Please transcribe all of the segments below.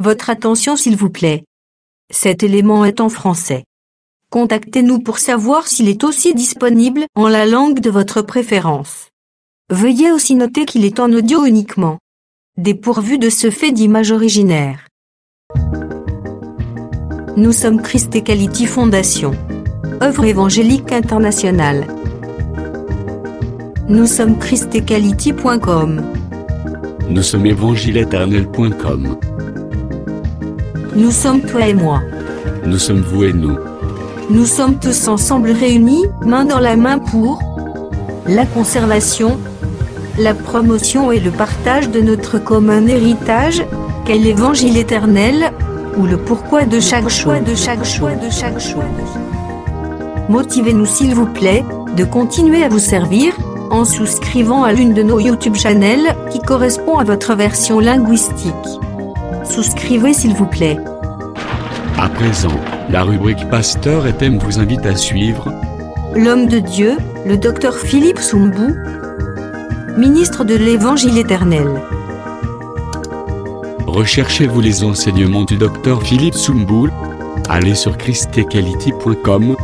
Votre attention s'il vous plaît. Cet élément est en français. Contactez-nous pour savoir s'il est aussi disponible en la langue de votre préférence. Veuillez aussi noter qu'il est en audio uniquement. Dépourvu de ce fait d'image originaire. Nous sommes Christ Equality Fondation. Œuvre évangélique internationale. Nous sommes christequality.com. Nous sommes évangile-éternel.com. Nous sommes toi et moi. Nous sommes vous et nous. Nous sommes tous ensemble réunis, main dans la main pour la conservation, la promotion et le partage de notre commun héritage, qu'est l'évangile éternel, ou le pourquoi de chaque chose. Motivez-nous s'il vous plaît, de continuer à vous servir, en souscrivant à l'une de nos YouTube channels, qui correspond à votre version linguistique. Souscrivez s'il vous plaît. À présent, la rubrique Pasteur et thème vous invite à suivre L'homme de Dieu, le docteur Philippe Soumbou, ministre de l'Évangile éternel. Recherchez-vous les enseignements du docteur Philippe Soumbou? Allez sur christequality.com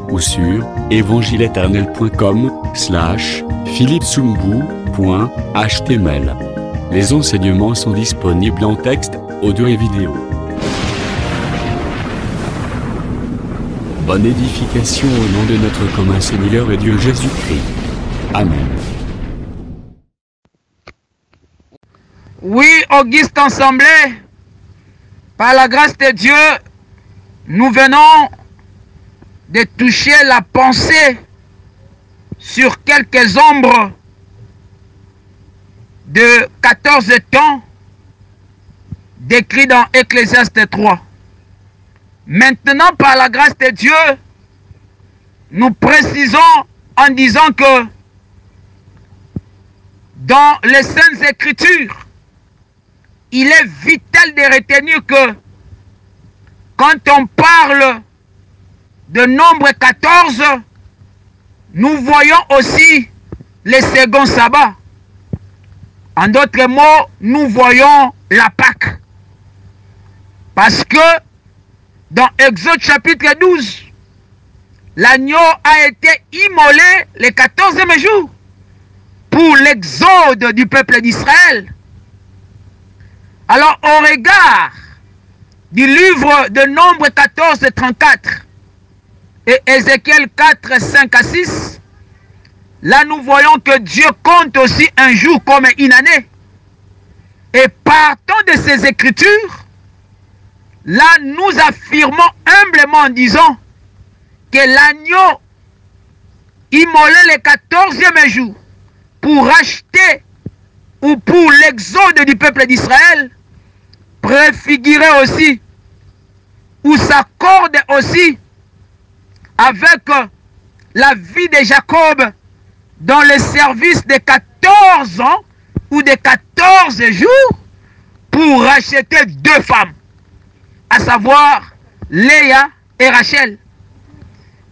ou sur évangile-éternel.com/philippesoumbou.html. Les enseignements sont disponibles en texte, audio et vidéo. Bonne édification au nom de notre commun Seigneur et Dieu Jésus-Christ. Amen. Oui, Auguste Assemblée, par la grâce de Dieu, nous venons de toucher la pensée sur quelques ombres de 14 temps décrits dans Ecclésiaste 3. Maintenant, par la grâce de Dieu, nous précisons en disant que dans les Saintes Écritures, il est vital de retenir que quand on parle de nombre 14, nous voyons aussi les seconds sabbats. En d'autres mots, nous voyons la Pâque. Parce que dans Exode chapitre 12, l'agneau a été immolé le 14e jour pour l'exode du peuple d'Israël. Alors, au regard du livre de Nombre 14, 34 et Ézéchiel 4, 5 à 6, là nous voyons que Dieu compte aussi un jour comme une année. Et partant de ces écritures, là nous affirmons humblement en disant que l'agneau immolé le 14e jour pour racheter ou pour l'exode du peuple d'Israël préfigurait aussi ou s'accorde aussi avec la vie de Jacob dans le service de 14 ans ou de 14 jours pour racheter deux femmes, à savoir Léa et Rachel.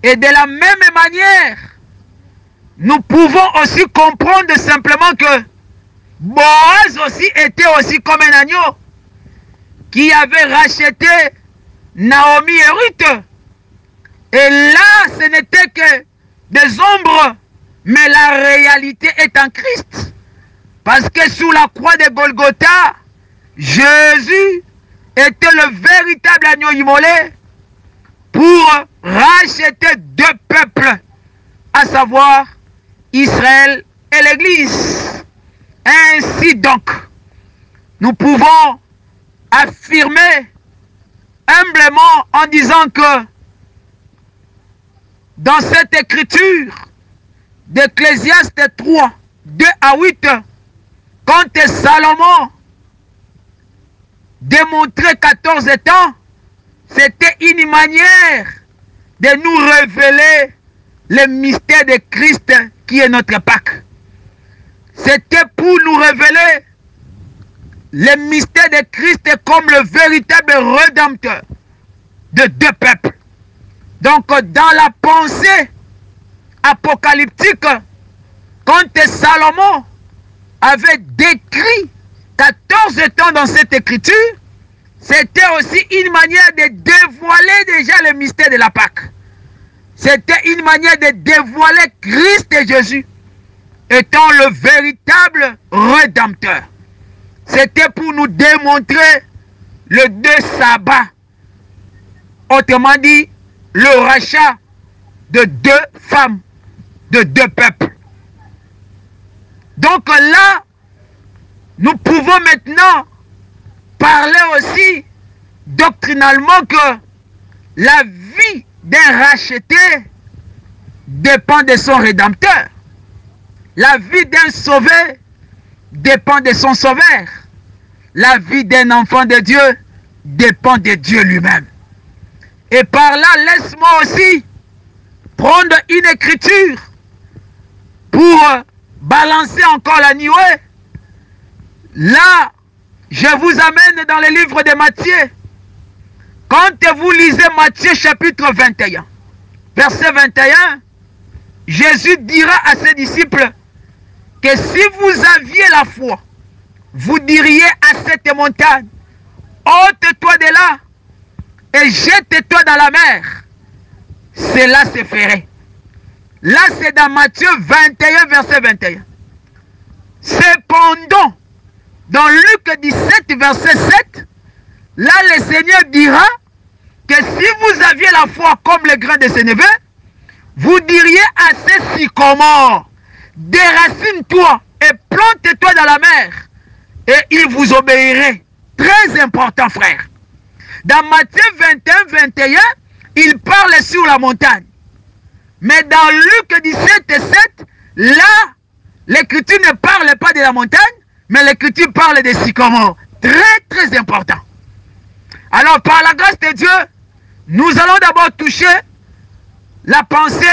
Et de la même manière, nous pouvons aussi comprendre simplement que Boaz aussi était aussi comme un agneau qui avait racheté Naomi et Ruth. Et là, ce n'était que des ombres, mais la réalité est en Christ. Parce que sous la croix de Golgotha, Jésus était le véritable agneau immolé pour racheter deux peuples, à savoir Israël et l'Église. Ainsi donc, nous pouvons affirmer humblement en disant que dans cette écriture d'Ecclésiaste 3, 2 à 8, quand Salomon démontrait 14 temps, c'était une manière de nous révéler le mystère de Christ qui est notre Pâque. C'était pour nous révéler le mystère de Christ comme le véritable rédempteur de deux peuples. Donc dans la pensée apocalyptique, quand Salomon avait décrit 14 temps dans cette écriture, c'était aussi une manière de dévoiler déjà le mystère de la Pâque. C'était une manière de dévoiler Christ et Jésus étant le véritable Rédempteur. C'était pour nous démontrer le deux sabbats. Autrement dit, le rachat de deux femmes, de deux peuples. Donc là, nous pouvons maintenant parler aussi doctrinalement que la vie d'un racheté dépend de son Rédempteur. La vie d'un sauvé dépend de son Sauveur. La vie d'un enfant de Dieu dépend de Dieu lui-même. Et par là, laisse-moi aussi prendre une écriture pour balancer encore la nuée. Là, je vous amène dans le livre de Matthieu. Quand vous lisez Matthieu chapitre 21, verset 21, Jésus dira à ses disciples que si vous aviez la foi, vous diriez à cette montagne, ôte-toi de là et jette-toi dans la mer. Cela se ferait. Là, c'est dans Matthieu 21, verset 21. Cependant, dans Luc 17, verset 7, là, le Seigneur dira que si vous aviez la foi comme le grain de sénévé, vous diriez à ces sycomores, déracine-toi et plante-toi dans la mer, et il vous obéirait. Très important, frère. Dans Matthieu 21, 21, il parle sur la montagne. Mais dans Luc 17, 7, là, l'Écriture ne parle pas de la montagne, mais l'Écriture parle des sycomores. Très, très important. Alors, par la grâce de Dieu, nous allons d'abord toucher la pensée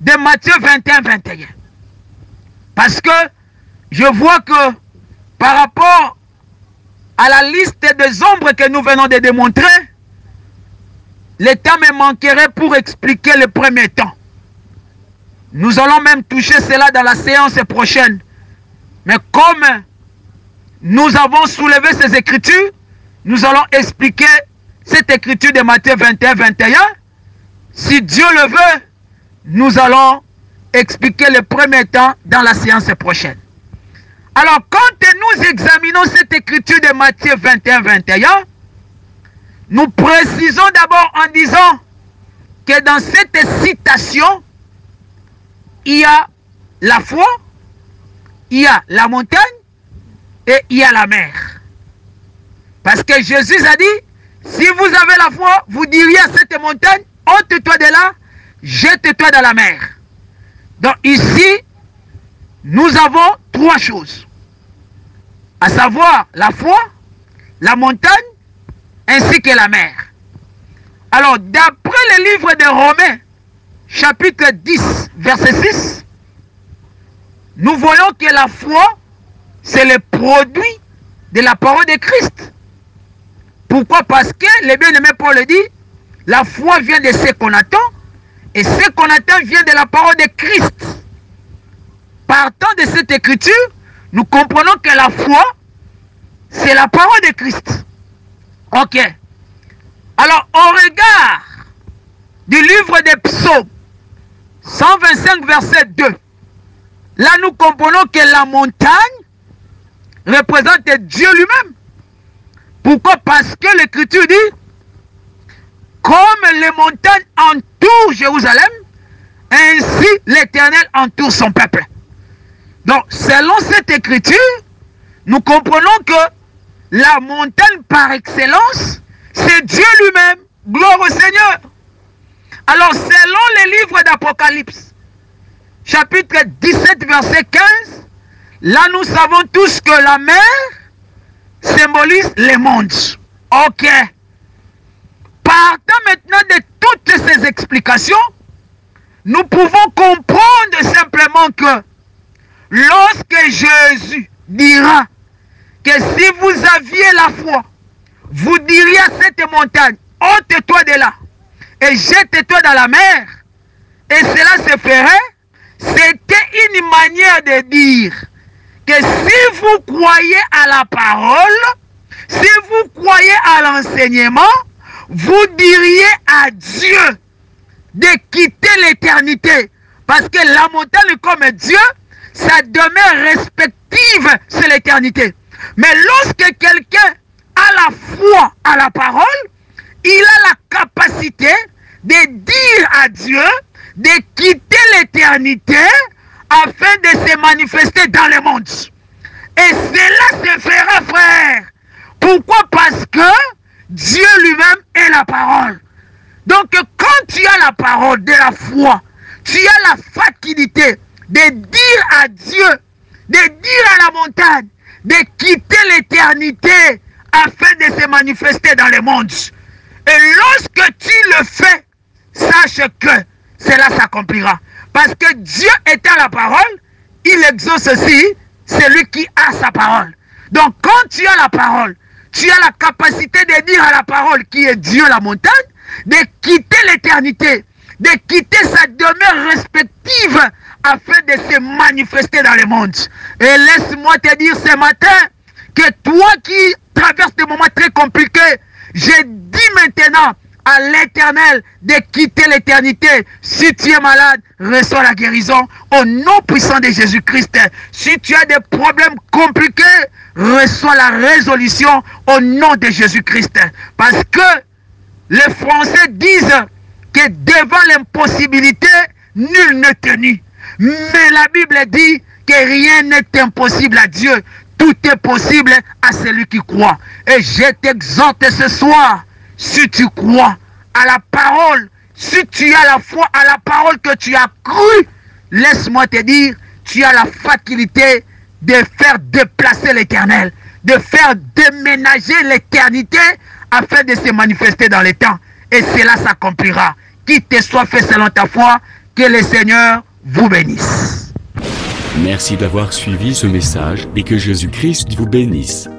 de Matthieu 21, 21. Parce que je vois que par rapport à la liste des ombres que nous venons de démontrer, le temps me manquerait pour expliquer le premier temps. Nous allons même toucher cela dans la séance prochaine. Mais comme nous avons soulevé ces écritures, nous allons expliquer cette écriture de Matthieu 21, 21. Si Dieu le veut, nous allons expliquer le premier temps dans la séance prochaine. Alors, quand nous examinons cette écriture de Matthieu 21, 21, nous précisons d'abord en disant que dans cette citation, il y a la foi, il y a la montagne et il y a la mer. Parce que Jésus a dit, si vous avez la foi, vous diriez à cette montagne, ôte-toi de là, jette-toi dans la mer. Donc ici, nous avons trois choses. À savoir la foi, la montagne, ainsi que la mer. Alors, d'après le livre de Romains, chapitre 10, verset 6, nous voyons que la foi, c'est le produit de la parole de Christ. Pourquoi? Parce que le bien-aimé Paul dit, la foi vient de ce qu'on attend, et ce qu'on attend vient de la parole de Christ. Partant de cette écriture, nous comprenons que la foi, c'est la parole de Christ. Ok. Alors, au regard du livre des Psaumes, 125, verset 2, là nous comprenons que la montagne représente Dieu lui-même. Pourquoi? Parce que l'Écriture dit, comme les montagnes entourent Jérusalem, ainsi l'Éternel entoure son peuple. Donc, selon cette écriture, nous comprenons que la montagne par excellence, c'est Dieu lui-même. Gloire au Seigneur. Alors, selon les livres d'Apocalypse, chapitre 17, verset 15, là nous savons tous que la mer symbolise les mondes. Ok. Partant maintenant de toutes ces explications, nous pouvons comprendre simplement que lorsque Jésus dira que si vous aviez la foi, vous diriez à cette montagne, ôte-toi de là et jette-toi dans la mer, et cela se ferait, c'était une manière de dire que si vous croyez à la parole, Si vous croyez à l'enseignement, vous diriez à Dieu de quitter l'éternité. Parce que la montagne comme Dieu, sa demeure respective, c'est l'éternité. Mais lorsque quelqu'un a la foi à la parole, il a la capacité de dire à Dieu de quitter l'éternité afin de se manifester dans le monde. Et cela se fera, frère. Pourquoi? Parce que Dieu lui-même est la parole. Donc quand tu as la parole de la foi, tu as la faculté de dire à Dieu, de dire à la montagne, de quitter l'éternité afin de se manifester dans le monde. Et lorsque tu le fais, sache que cela s'accomplira. Parce que Dieu étant la parole, il exauce aussi celui qui a sa parole. Donc quand tu as la parole, tu as la capacité de dire à la parole qui est Dieu la montagne, de quitter l'éternité, de quitter sa demeure respective afin de se manifester dans le monde. Et laisse-moi te dire ce matin que toi qui traverses des moments très compliqués, je dis maintenant à l'Éternel de quitter l'éternité. Si tu es malade, reçois la guérison au nom puissant de Jésus-Christ. Si tu as des problèmes compliqués, reçois la résolution au nom de Jésus-Christ. Parce que les Français disent que devant l'impossibilité, nul n'est tenu. Mais la Bible dit que rien n'est impossible à Dieu. Tout est possible à celui qui croit. Et je t'exhorte ce soir, si tu crois à la parole, si tu as la foi à la parole que tu as cru, laisse-moi te dire, tu as la faculté de faire déplacer l'Éternel, de faire déménager l'éternité afin de se manifester dans les temps. Et cela s'accomplira. Qu'il te soit fait selon ta foi, que le Seigneur vous bénisse. Merci d'avoir suivi ce message et que Jésus-Christ vous bénisse.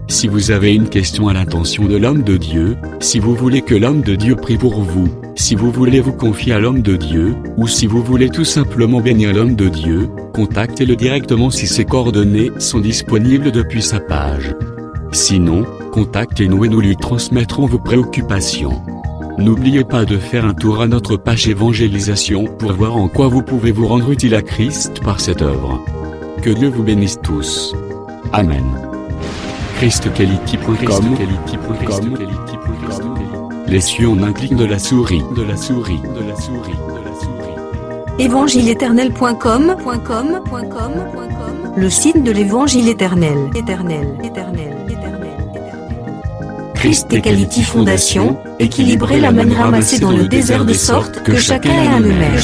Si vous avez une question à l'intention de l'homme de Dieu, si vous voulez que l'homme de Dieu prie pour vous, si vous voulez vous confier à l'homme de Dieu, ou si vous voulez tout simplement bénir l'homme de Dieu, contactez-le directement si ses coordonnées sont disponibles depuis sa page. Sinon, contactez-nous et nous lui transmettrons vos préoccupations. N'oubliez pas de faire un tour à notre page évangélisation pour voir en quoi vous pouvez vous rendre utile à Christ par cette œuvre. Que Dieu vous bénisse tous. Amen. ChristQuality.com. Les cieux en un clic de la souris. Évangile-éternel.com, le site de l'Évangile éternel. Christ et Quality Fondation, équilibrer la manne ramassée dans le désert de sorte que chacun ait un eumère.